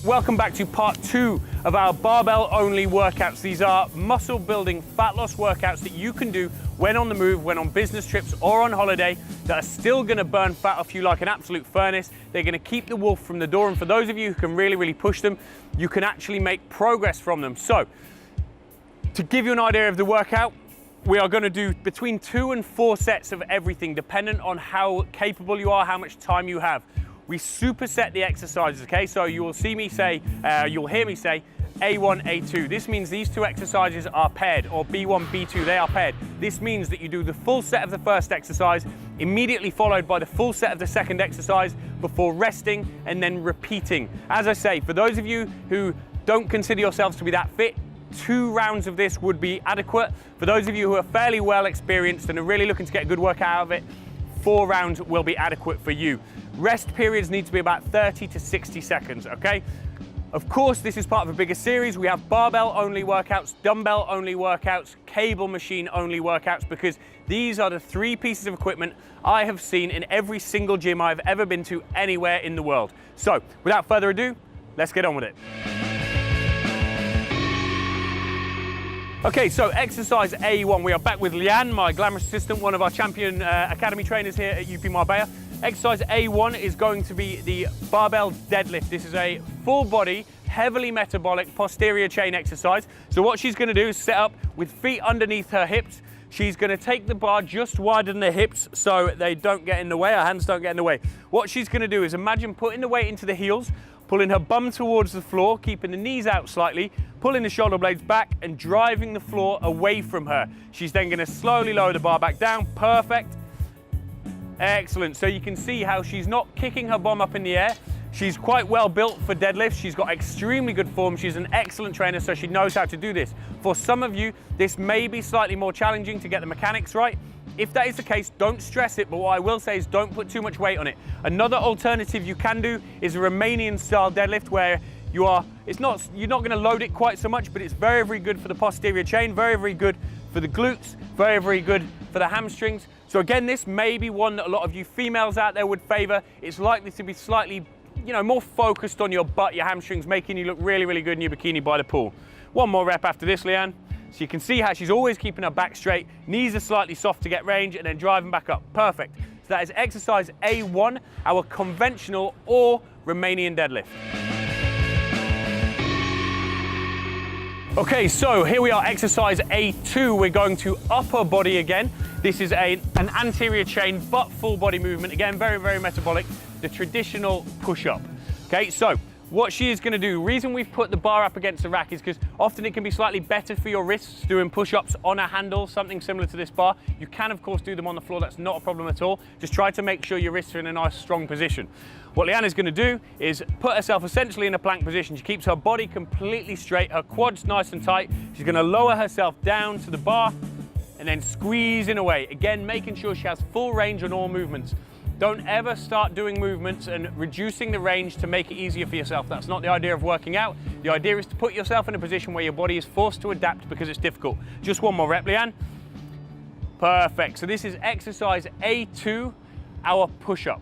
Welcome back to part 2 of our barbell only workouts. These are muscle building fat loss workouts that you can do when on the move, when on business trips or on holiday, that are still going to burn fat off you like an absolute furnace. They're going to keep the wolf from the door, and for those of you who can really push them, you can actually make progress from them. So to give you an idea of the workout, we are going to do between 2 and 4 sets of everything, dependent on how capable you are, how much time you have. We superset the exercises, okay? So you will see me say, you'll hear me say A1, A2. This means these 2 exercises are paired, or B1, B2, they are paired. This means that you do the full set of the first exercise, immediately followed by the full set of the second exercise before resting and then repeating. As I say, for those of you who don't consider yourselves to be that fit, 2 rounds of this would be adequate. For those of you who are fairly well experienced and are really looking to get a good workout out of it, 4 rounds will be adequate for you. Rest periods need to be about 30 to 60 seconds, okay? Of course, this is part of a bigger series. We have barbell only workouts, dumbbell only workouts, cable machine only workouts, because these are the 3 pieces of equipment I have seen in every single gym I've ever been to anywhere in the world. So without further ado, let's get on with it. Okay, so exercise A1, we are back with Leanne, my glamorous assistant, one of our champion academy trainers here at UP Marbella. Exercise A1 is going to be the barbell deadlift. This is a full body, heavily metabolic posterior chain exercise. So what she's gonna do is set up with feet underneath her hips. She's gonna take the bar just wider than the hips so they don't get in the way, her hands don't get in the way. What she's gonna do is imagine putting the weight into the heels, pulling her bum towards the floor, keeping the knees out slightly, pulling the shoulder blades back and driving the floor away from her. She's then gonna slowly lower the bar back down, perfect. Excellent, so you can see how she's not kicking her bum up in the air. She's quite well built for deadlifts. She's got extremely good form. She's an excellent trainer, so she knows how to do this. For some of you, this may be slightly more challenging to get the mechanics right. If that is the case, don't stress it, but what I will say is don't put too much weight on it. Another alternative you can do is a Romanian style deadlift where you're not gonna load it quite so much, but it's very good for the posterior chain, very good for the glutes, very good for the hamstrings. So again, this may be one that a lot of you females out there would favor. It's likely to be slightly, more focused on your butt, your hamstrings, making you look really good in your bikini by the pool. One more rep after this, Leanne. So you can see how she's always keeping her back straight, knees are slightly soft to get range, and then driving back up. Perfect. So that is exercise A1, our conventional or Romanian deadlift. Okay, so here we are, exercise A2. We're going to upper body again. This is an anterior chain, but full body movement. Again, very metabolic, the traditional push-up. Okay, so what she is gonna do, reason we've put the bar up against the rack is because often it can be slightly better for your wrists doing push-ups on a handle, something similar to this bar. You can, of course, do them on the floor. That's not a problem at all. Just try to make sure your wrists are in a nice, strong position. What Leanne's gonna do is put herself essentially in a plank position. She keeps her body completely straight, her quads nice and tight. She's gonna lower herself down to the bar and then squeezing away. Again, making sure she has full range on all movements. Don't ever start doing movements and reducing the range to make it easier for yourself. That's not the idea of working out. The idea is to put yourself in a position where your body is forced to adapt because it's difficult. Just one more rep, Leanne. Perfect. So this is exercise A2, our push-up.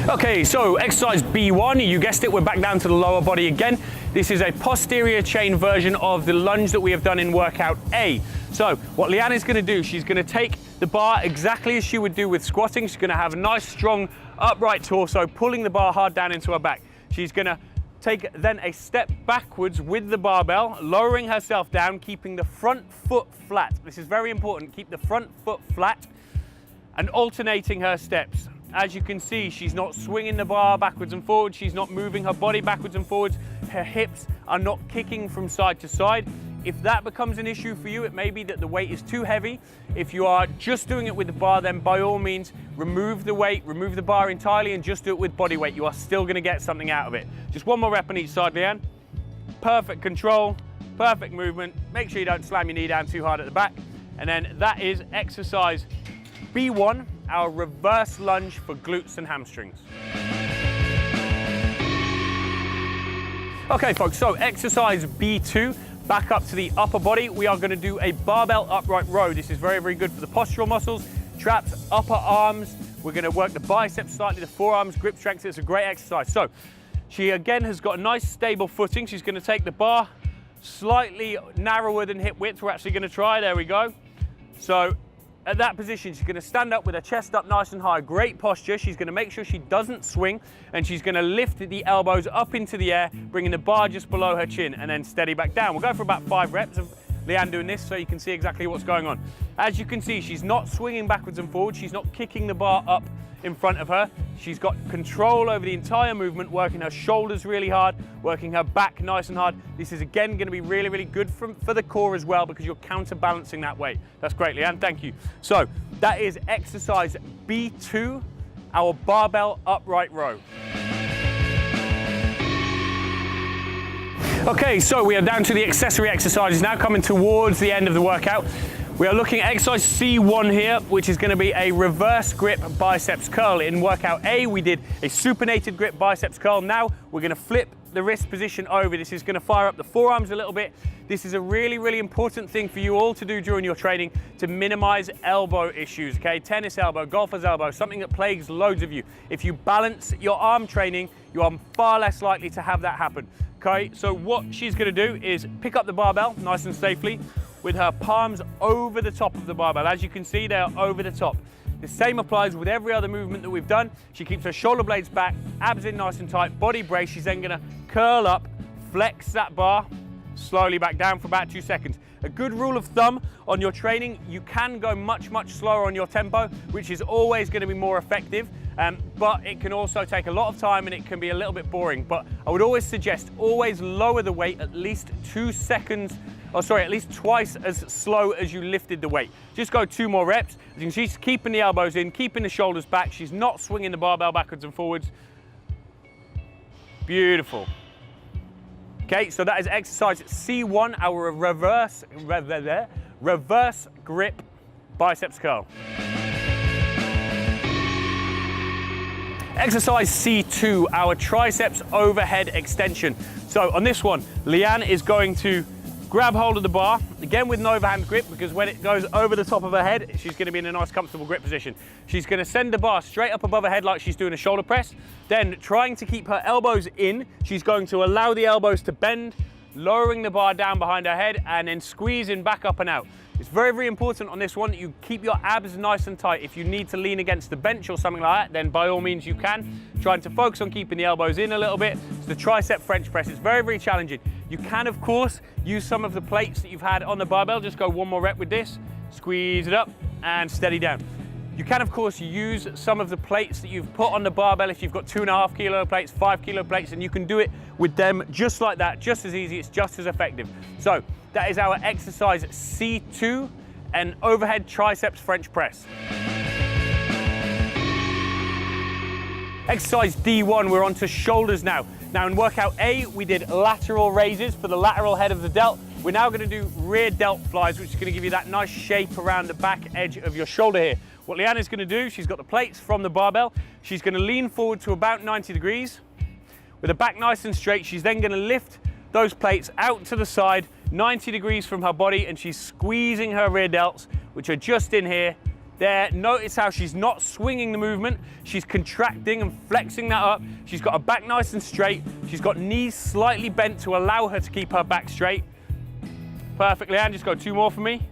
Okay, so exercise B1, you guessed it, we're back down to the lower body again. This is a posterior chain version of the lunge that we have done in workout A. So what Leanne is gonna do, she's gonna take the bar exactly as she would do with squatting. She's gonna have a nice, strong, upright torso, pulling the bar hard down into her back. She's gonna take then a step backwards with the barbell, lowering herself down, keeping the front foot flat. This is very important, keep the front foot flat and alternating her steps. As you can see, she's not swinging the bar backwards and forwards. She's not moving her body backwards and forwards. Her hips are not kicking from side to side. If that becomes an issue for you, it may be that the weight is too heavy. If you are just doing it with the bar, then by all means, remove the weight, remove the bar entirely and just do it with body weight. You are still gonna get something out of it. Just one more rep on each side, Leanne. Perfect control, perfect movement. Make sure you don't slam your knee down too hard at the back. And then that is exercise B1, our reverse lunge for glutes and hamstrings. Okay folks, so exercise B2, back up to the upper body. We are gonna do a barbell upright row. This is very good for the postural muscles, traps, upper arms. We're gonna work the biceps slightly, the forearms, grip strength. It's a great exercise. So she again has got a nice stable footing. She's gonna take the bar slightly narrower than hip width. We're actually gonna try, there we go. So at that position, she's gonna stand up with her chest up nice and high, great posture. She's gonna make sure she doesn't swing, and she's gonna lift the elbows up into the air, bringing the bar just below her chin, and then steady back down. We'll go for about 5 reps of Leanne doing this so you can see exactly what's going on. As you can see, she's not swinging backwards and forwards. She's not kicking the bar up in front of her. She's got control over the entire movement, working her shoulders really hard, working her back nice and hard. This is again going to be really, really good for the core as well, because you're counterbalancing that weight. That's great, Leanne, thank you. So that is exercise B2, our barbell upright row. Okay, so we are down to the accessory exercises now, coming towards the end of the workout. We are looking at exercise C1 here, which is going to be a reverse grip biceps curl. In workout A, we did a supinated grip biceps curl. Now we're going to flip the wrist position over. This is going to fire up the forearms a little bit. This is a really, really important thing for you all to do during your training to minimize elbow issues, okay? Tennis elbow, golfer's elbow, something that plagues loads of you. If you balance your arm training, you are far less likely to have that happen, okay? So what she's going to do is pick up the barbell nice and safely, with her palms over the top of the barbell. As you can see, they are over the top. The same applies with every other movement that we've done. She keeps her shoulder blades back, abs in nice and tight, body brace. She's then gonna curl up, flex that bar, slowly back down for about 2 seconds. A good rule of thumb on your training, you can go much, much slower on your tempo, which is always gonna be more effective. But it can also take a lot of time and it can be a little bit boring. But I would always suggest always lower the weight at least 2 seconds, at least twice as slow as you lifted the weight. Just go 2 more reps. As you can see, she's keeping the elbows in, keeping the shoulders back. She's not swinging the barbell backwards and forwards. Beautiful. Okay, so that is exercise C1, our reverse grip biceps curl. Exercise C2, our triceps overhead extension. So on this one, Leanne is going to grab hold of the bar, again with an overhand grip, because when it goes over the top of her head, she's going to be in a nice comfortable grip position. She's going to send the bar straight up above her head like she's doing a shoulder press. Then, trying to keep her elbows in, she's going to allow the elbows to bend, lowering the bar down behind her head, and then squeezing back up and out. It's very, very important on this one that you keep your abs nice and tight. If you need to lean against the bench or something like that, then by all means you can. Trying to focus on keeping the elbows in a little bit. It's the tricep French press. It's very, very challenging. You can, of course, use some of the plates that you've had on the barbell. Just go 1 more rep with this, squeeze it up, and steady down. You can, of course, use some of the plates that you've put on the barbell if you've got 2.5 kilo plates, 5 kilo plates, and you can do it with them just like that, just as easy, it's just as effective. So that is our exercise C2, an overhead triceps French press. Exercise D1, we're on to shoulders now. Now in workout A, we did lateral raises for the lateral head of the delt. We're now gonna do rear delt flies, which is gonna give you that nice shape around the back edge of your shoulder here. What Leanne is gonna do, she's got the plates from the barbell. She's gonna lean forward to about 90 degrees. With the back nice and straight, she's then gonna lift those plates out to the side, 90 degrees from her body, and she's squeezing her rear delts, which are just in here. There, notice how she's not swinging the movement. She's contracting and flexing that up. She's got her back nice and straight. She's got knees slightly bent to allow her to keep her back straight. Perfect, Leanne, just go 2 more for me.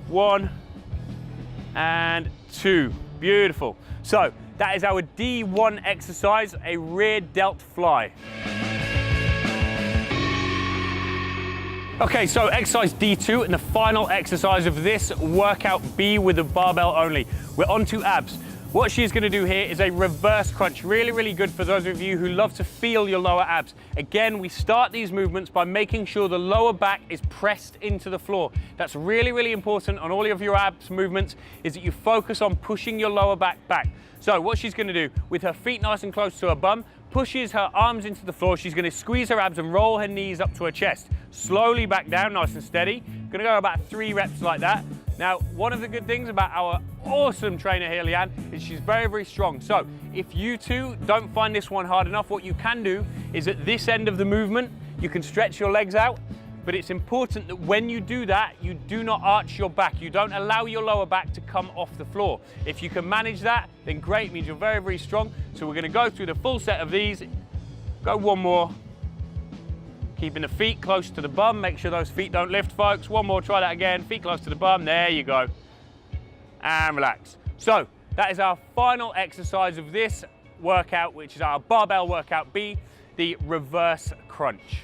1 and 2, beautiful. So that is our D1 exercise, a rear delt fly. Okay, so exercise D2 and the final exercise of this workout B with the barbell only. We're on to abs. What she's gonna do here is a reverse crunch. Really, really good for those of you who love to feel your lower abs. Again, we start these movements by making sure the lower back is pressed into the floor. That's really, really important on all of your abs movements, is that you focus on pushing your lower back back. So what she's gonna do, with her feet nice and close to her bum, pushes her arms into the floor. She's gonna squeeze her abs and roll her knees up to her chest. Slowly back down, nice and steady. Gonna go about 3 reps like that. Now, one of the good things about our awesome trainer here, Leanne, is she's very, very strong. So if you too don't find this one hard enough, what you can do is at this end of the movement, you can stretch your legs out, but it's important that when you do that, you do not arch your back. You don't allow your lower back to come off the floor. If you can manage that, then great, it means you're very, very strong. So we're gonna go through the full set of these. Go one more. Keeping the feet close to the bum. Make sure those feet don't lift, folks. One more, try that again. Feet close to the bum, there you go. And relax. So, that is our final exercise of this workout, which is our barbell workout B, the reverse crunch.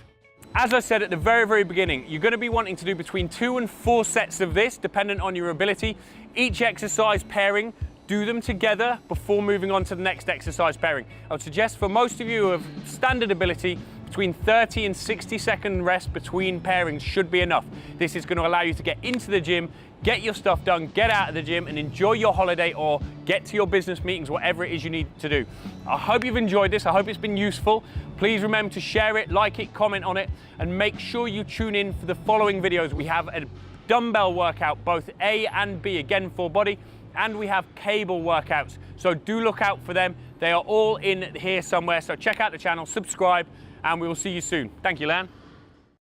As I said at the very, very beginning, you're gonna be wanting to do between 2 and 4 sets of this, dependent on your ability. Each exercise pairing, do them together before moving on to the next exercise pairing. I would suggest for most of you who have standard ability, between 30 and 60-second rest between pairings should be enough. This is going to allow you to get into the gym, get your stuff done, get out of the gym and enjoy your holiday or get to your business meetings, whatever it is you need to do. I hope you've enjoyed this. I hope it's been useful. Please remember to share it, like it, comment on it, and make sure you tune in for the following videos. We have a dumbbell workout, both A and B, again full body, and we have cable workouts. So do look out for them. They are all in here somewhere. So check out the channel, subscribe, and we will see you soon. Thank you, Lan.